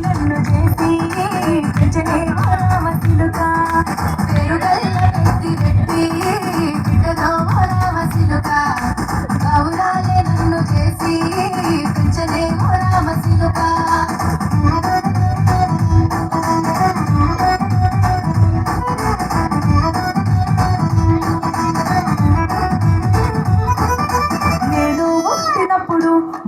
నన్ను చేసి పెంచనే ఓ రామచిలుక పేరుగల్ల పెద్దిరెడ్డి బిడ్డలో ఓ రామచిలుక గౌరాలే నన్ను చేసి పెంచనే ఓ రామచిలుక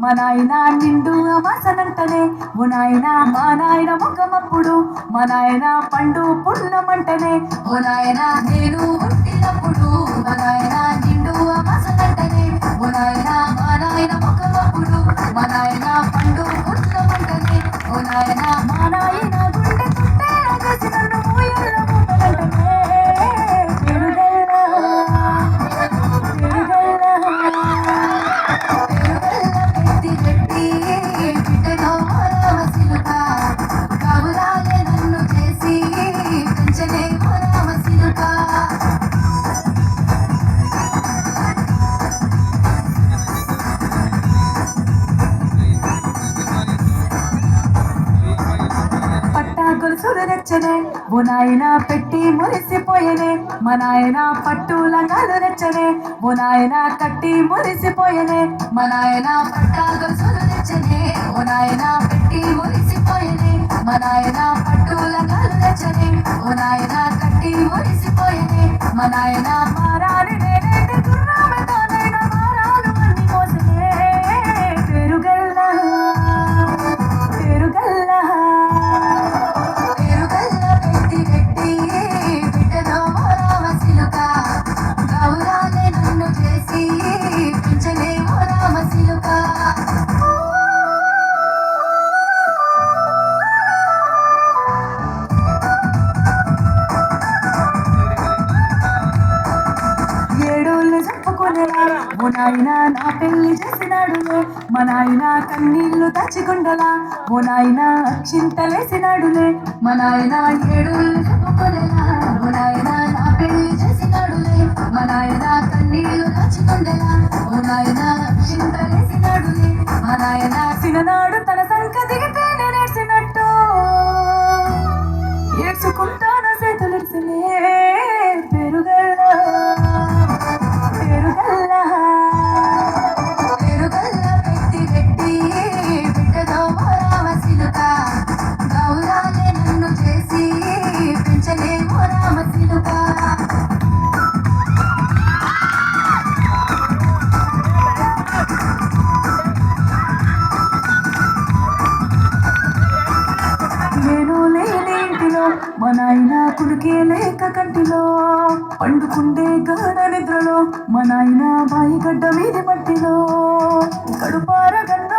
మా నాయన నిండు అమాసనంటనే ఓ నాయన మా నాయన ముఖమప్పుడు మా నాయన పండు పున్నమంటనే ఓ నాయన నేను పుట్టినప్పుడు మా నాయన నిండు అమాసనంటనే ఓ నాయన మా నాయన ముఖమప్పుడు మా నాయన పండు పున్నమంటనే ఓ నాయన మా నాయన గుండె చుట్టే చేసి నన్ను ఊయల్ల ముట్టనంటనే నచ్చనే ఓ నాయన పెట్టి మురిసిపోయనే మా నాయన పట్టు లంగాలు నచ్చనే ఓ నాయన కట్టి మురిసిపోయనే మా నాయన పట్టా గొలుసులు నచ్చనే ఓ నాయన పెట్టి మురిసిపోయనే మా నాయన పట్టు లంగాలు నచ్చనే ఓ నాయన కట్టి మురిసిపోయనే మా నాయన మారాని నేనైతే గుర్రాలతోనైనా మారాలు అన్ని మోసనే పేరుగల్ల ఓ నాయన నా పెళ్లి చేసినాడులే మా నాయన కన్నీళ్లు దాచిగుండలా ఓ నాయన చింతలేసినాడులే మా నాయన ఏడుళ్ళు చెప్పుకోలేలా ఓ నాయన నా పెళ్లి చేసినాడులే మా నాయన కన్నీళ్లు దాచిగుండలా ఓ నాయన చింతలేసినాడులే మా నాయన చిన్ననాడు తన సంక దిగితే నేనేసినట్టు ఏడ్చుకుంటాను చేతులెడిసినే పెరుగల్ల మా నాయన కుడికే లేక కంటిలో పండుకుండే గాఢ నిద్రలో మా నాయన బాయి గడ్డ మీది మట్టిలో కడుపార గన్న